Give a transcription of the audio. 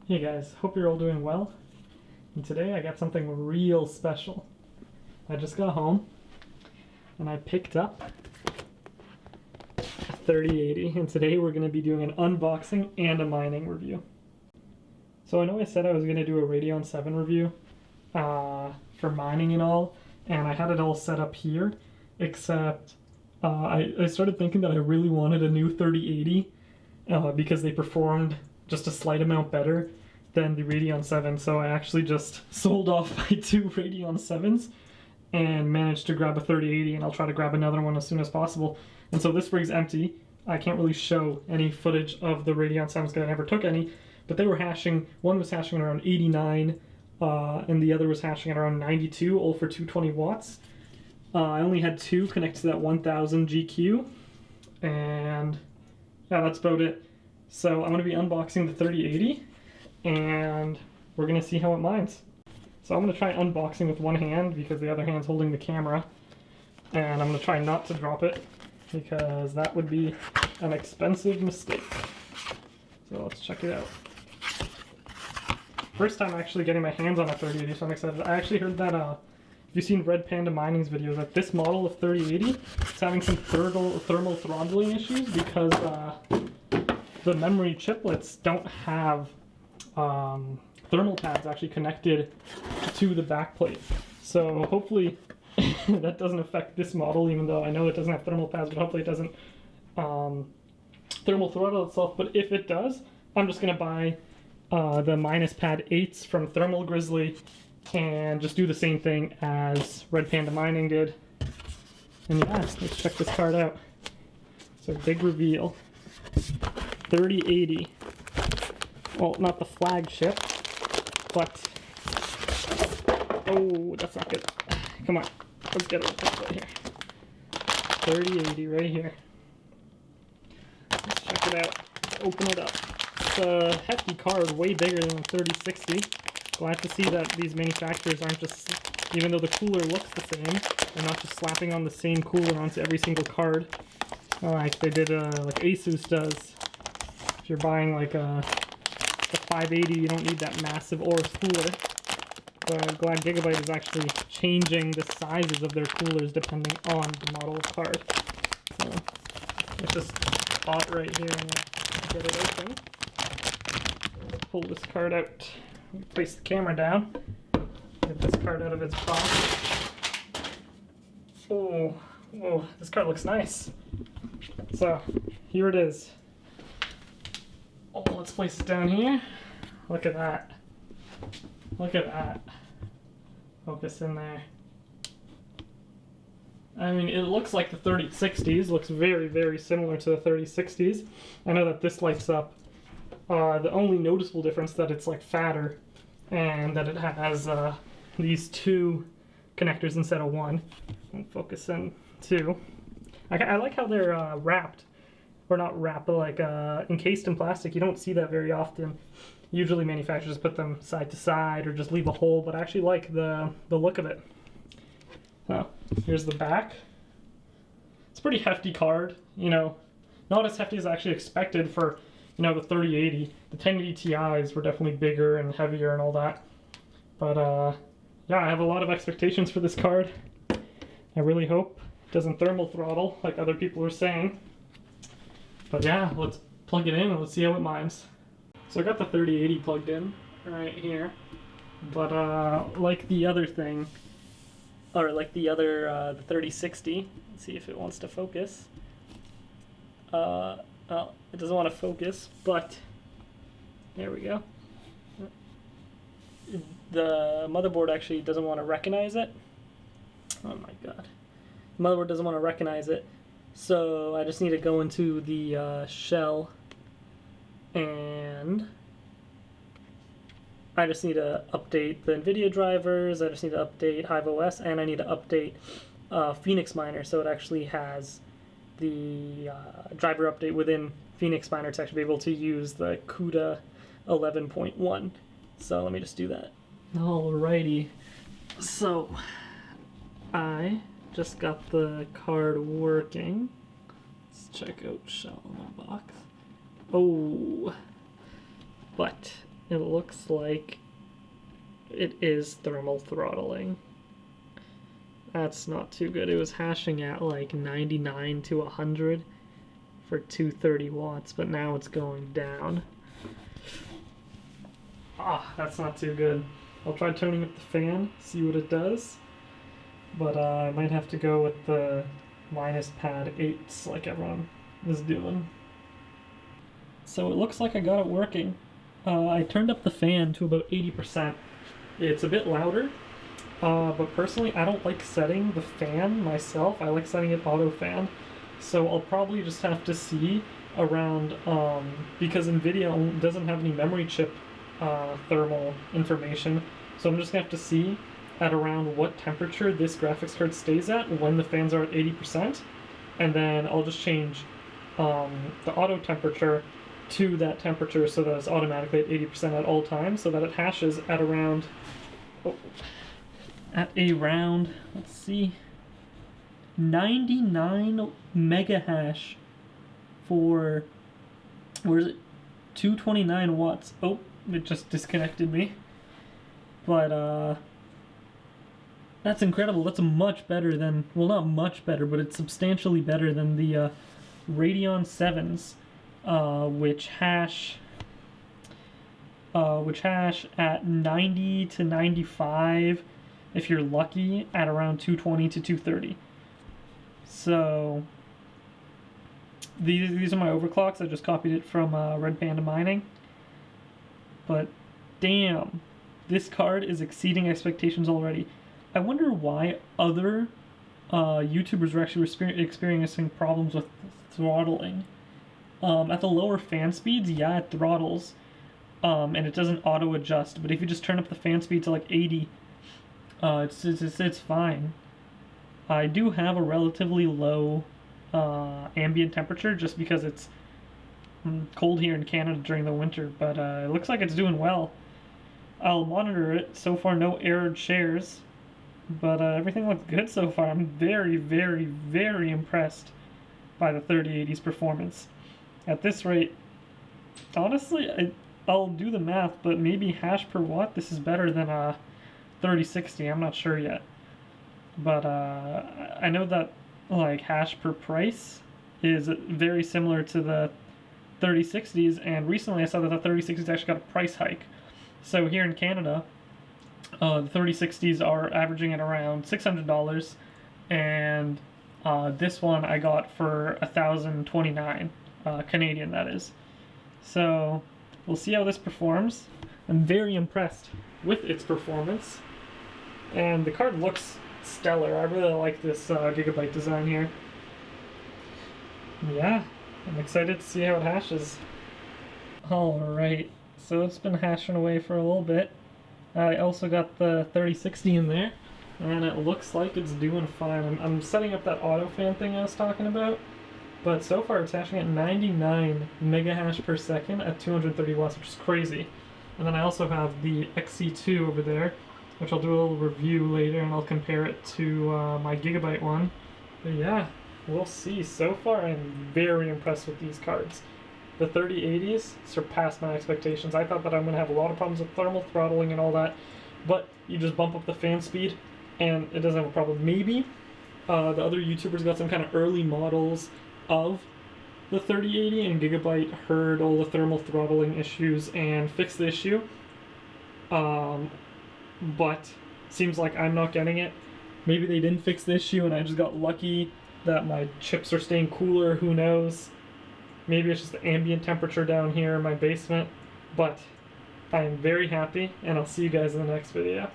Hey guys, hope you're all doing well. And today I got something real special. I just got home and I picked up a 3080, and today we're going to be doing an unboxing and a mining review. So I know I said I was going to do a Radeon 7 review for mining and all, and I had it all set up here, except I started thinking that I really wanted a new 3080 because they performed just a slight amount better than the Radeon 7, so I actually just sold off my two Radeon 7s and managed to grab a 3080, and I'll try to grab another one as soon as possible. And so this rig's empty. I can't really show any footage of the Radeon 7s because I never took any, but they were hashing, one was hashing around 89 and the other was hashing at around 92, all for 220 watts. I only had two connected to that 1000 GQ, and yeah, that's about it. So I'm going to be unboxing the 3080, and we're going to see how it mines. So I'm going to try unboxing with one hand because the other hand's holding the camera, and I'm going to try not to drop it because that would be an expensive mistake. So let's check it out. First time actually getting my hands on a 3080, so I'm excited. I actually heard that, if you've seen Red Panda Mining's videos, that this model of 3080 is having some thermal throttling issues because the memory chiplets don't have thermal pads actually connected to the backplate. So hopefully that doesn't affect this model, even though I know it doesn't have thermal pads, but hopefully it doesn't thermal throttle itself. But if it does, I'm just going to buy the minus pad 8s from Thermal Grizzly and just do the same thing as Red Panda Mining did. And yeah, let's check this card out. So big reveal. 3080. Well, not the flagship, but oh, that's not good. Come on, let's get it right here. 3080 right here. Let's check it out. Open it up. It's a hefty card, way bigger than the 3060. Glad to see that these manufacturers aren't just, even though the cooler looks the same, they're not just slapping on the same cooler onto every single card, like they did, like Asus does. If you're buying like the 580, you don't need that massive Aorus cooler. But I'm glad Gigabyte is actually changing the sizes of their coolers depending on the model of card. So it's just hot right here, and get it open. Pull this card out. Place the camera down. Get this card out of its box. Oh, whoa, this card looks nice. So here it is. Oh, let's place it down here. Look at that. Look at that. Focus in there. I mean, it looks like the 3060s. Looks very, very similar to the 3060s. I know that this lights up. The only noticeable difference that it's like fatter and that it has these two connectors instead of one. And focus in two. I like how they're wrapped. Or not wrapped, but like encased in plastic. You don't see that very often. Usually manufacturers put them side to side or just leave a hole, but I actually like the look of it. So here's the back. It's a pretty hefty card, you know, not as hefty as I actually expected for, you know, the 3080. The 1080 Ti's were definitely bigger and heavier and all that. But yeah, I have a lot of expectations for this card. I really hope it doesn't thermal throttle like other people are saying. But yeah, let's plug it in and let's see how it mines. So I got the 3080 plugged in right here, but like the other thing, or like the other, the 3060, let's see if it wants to focus. Well, it doesn't want to focus, but there we go. The motherboard actually doesn't want to recognize it. Oh my god. The motherboard doesn't want to recognize it. So I just need to go into the shell, and I just need to update the NVIDIA drivers, I just need to update HiveOS, and I need to update Phoenix Miner so it actually has the driver update within Phoenix Miner to actually be able to use the CUDA 11.1. So let me just do that. Alrighty, so I just got the card working. Let's check out shell in the box. Oh, but it looks like it is thermal throttling. That's not too good. It was hashing at like 99 to 100 for 230 watts, but now it's going down. That's not too good. I'll try turning up the fan, see what it does, but I might have to go with the minus pad 8s like everyone is doing. So it looks like I got it working. I turned up the fan to about 80%. It's a bit louder, but personally I don't like setting the fan myself. I like setting it auto fan. So I'll probably just have to see around, because NVIDIA doesn't have any memory chip thermal information, so I'm just gonna have to see at around what temperature this graphics card stays at when the fans are at 80%, and then I'll just change the auto temperature to that temperature so that it's automatically at 80% at all times, so that it hashes at around, let's see, 99 mega hash for, where is it, 229 watts. Oh, it just disconnected me. But that's incredible. That's much better than, well, not much better, but it's substantially better than the Radeon 7s, which hash at 90 to 95, if you're lucky, at around 220 to 230. So these are my overclocks. I just copied it from Red Panda Mining. But damn, this card is exceeding expectations already. I wonder why other YouTubers were actually experiencing problems with throttling. At the lower fan speeds, yeah, it throttles, and it doesn't auto adjust. But if you just turn up the fan speed to like 80, it's fine. I do have a relatively low ambient temperature just because it's cold here in Canada during the winter, but it looks like it's doing well. I'll monitor it. So far, no errored shares, but everything looks good so far. I'm very, very, very impressed by the 3080's performance. At this rate, honestly, I'll do the math, but maybe hash per watt, this is better than a 3060. I'm not sure yet. But I know that like hash per price is very similar to the 3060s, and recently I saw that the 3060s actually got a price hike. So here in Canada, the 3060s are averaging at around $600, and this one I got for $1,029 Canadian, that is. So we'll see how this performs. I'm very impressed with its performance, and the card looks stellar. I really like this Gigabyte design here. Yeah, I'm excited to see how it hashes. Alright, so it's been hashing away for a little bit. I also got the 3060 in there, and it looks like it's doing fine. I'm setting up that auto fan thing I was talking about, but so far it's hashing at 99 mega hash per second at 230 watts, which is crazy. And then I also have the XC2 over there, which I'll do a little review later, and I'll compare it to my Gigabyte one. But yeah, we'll see. So far, I'm very impressed with these cards. The 3080s surpassed my expectations. I thought that I'm going to have a lot of problems with thermal throttling and all that, but you just bump up the fan speed, and it doesn't have a problem. Maybe the other YouTubers got some kind of early models of the 3080, and Gigabyte heard all the thermal throttling issues and fixed the issue. But seems like I'm not getting it. Maybe they didn't fix the issue and I just got lucky that my chips are staying cooler, who knows. Maybe it's just the ambient temperature down here in my basement. But I am very happy, and I'll see you guys in the next video.